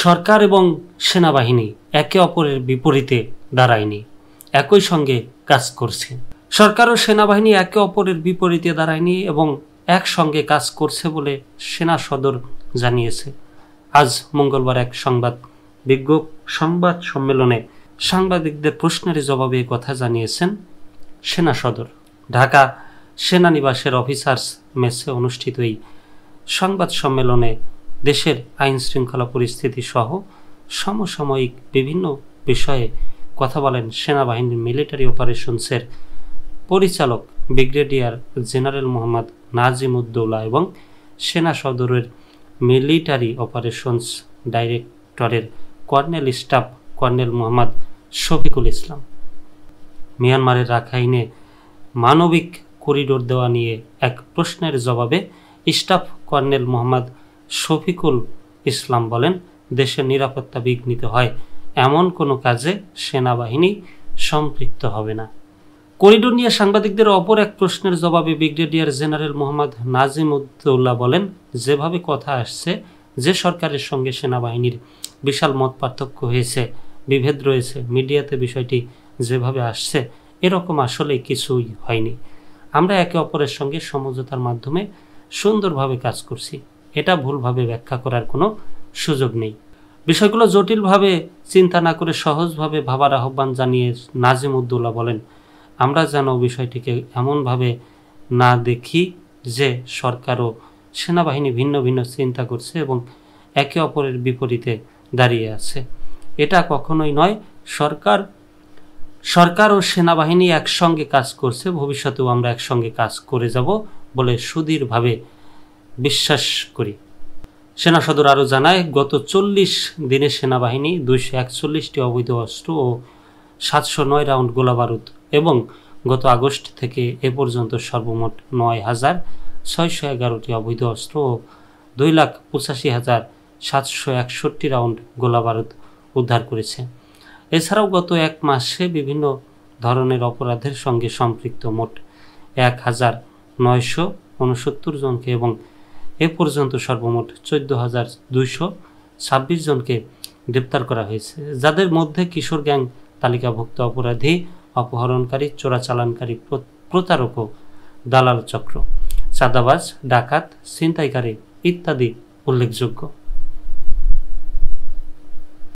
সরকার এবং সেনাবাহিনী একে অপরের বিপরীতে দাঁড়ায়নি, একই সঙ্গে কাজ করছে। সরকার ও সেনাবাহিনী একে অপরের বিপরীতে দাঁড়ায়নি এবং একসঙ্গে কাজ করছে বলে সেনা সদর জানিয়েছে। আজ মঙ্গলবার এক সংবাদ সম্মেলনে সাংবাদিকদের প্রশ্নের জবাবে কথা জানিয়েছেন সেনা সদর। ঢাকা সেনানিবাসের অফিসার্স মেসে অনুষ্ঠিত এই সংবাদ সম্মেলনে দেশের আইন শৃঙ্খলা পরিস্থিতি সহ সমসাময়িক বিভিন্ন বিষয়ে কথা বলেন সেনাবাহিনীর মিলিটারি অপারেশনসের পরিচালক ব্রিগেডিয়ার জেনারেল মোহাম্মদ নাজিমুদ্দৌলা এবং সেনা সদরের মিলিটারি অপারেশনস ডাইরেক্টরের colonel staff colonel Mohammad Shafiqul Islam. মিয়ানমারের রাখাইনে মানবিক করিডোর দেওয়া নিয়ে এক প্রশ্নের জবাবে স্টাফ কর্নেল মোহাম্মদ শফিকুল ইসলাম বলেন, দেশের নিরাপত্তা বিঘ্নিত হয় এমন কোনো কাজে সেনাবাহিনী সম্পৃক্ত হবে না। করিডোর নিয়ে সাংবাদিকদের অপর এক প্রশ্নের জবাবে ব্রিগেডিয়ার জেনারেল মোহাম্মদ নাজিমুদ্দৌলা বলেন, যেভাবে কথা আসছে যে সরকারের সঙ্গে সেনাবাহিনীর বিশাল মত পার্থক্য হয়েছে, বিভেদ রয়েছে, মিডিয়াতে বিষয়টি যেভাবে আসছে এরকম আসলে কিছুই হয়নি। আমরা একে অপরের সঙ্গে সমঝোতার মাধ্যমে সুন্দরভাবে কাজ করছি। এটা ভুলভাবে ব্যাখ্যা করার কোনো সুযোগ নেই। বিষয়গুলো জটিলভাবে চিন্তা না করে সহজভাবে ভাবার আহ্বান জানিয়ে নাজিমুদ্দৌলা বলেন, আমরা যেন বিষয়টিকে এমনভাবে না দেখি যে সরকার ও সেনাবাহিনী ভিন্ন ভিন্ন চিন্তা করছে এবং একে অপরের বিপরীতে দাঁড়িয়ে আছে। এটা কখনোই নয়। সরকার ও সেনাবাহিনী একসঙ্গে কাজ করছে, ভবিষ্যতেও আমরা একসঙ্গে কাজ করে যাব বলে সুদৃঢ়ভাবে বিশ্বাস করি। সেনা সদর আরও জানায়, গত 40 দিনে সেনাবাহিনী 241টি অবৈধ অস্ত্র ও 709 রাউন্ড গোলাবারুদ এবং গত আগস্ট থেকে এ পর্যন্ত সর্বমোট 9,611টি অবৈধ অস্ত্র ও 2,85,761 রাউন্ড গোলাবারুদ উদ্ধার করেছে। এছাড়াও গত এক মাসে বিভিন্ন ধরনের অপরাধের সঙ্গে সম্পৃক্ত মোট 1,969 জনকে এবং এ পর্যন্ত সর্বমোট 14,226 জনকে গ্রেপ্তার করা হয়েছে, যাদের মধ্যে কিশোর গ্যাং তালিকাভুক্ত অপরাধী, অপহরণকারী, চোরাচালানকারী, প্রতারক ও দালাল চক্র, চাঁদাবাজ, ডাকাত, ছিনতাইকারী ইত্যাদি উল্লেখযোগ্য।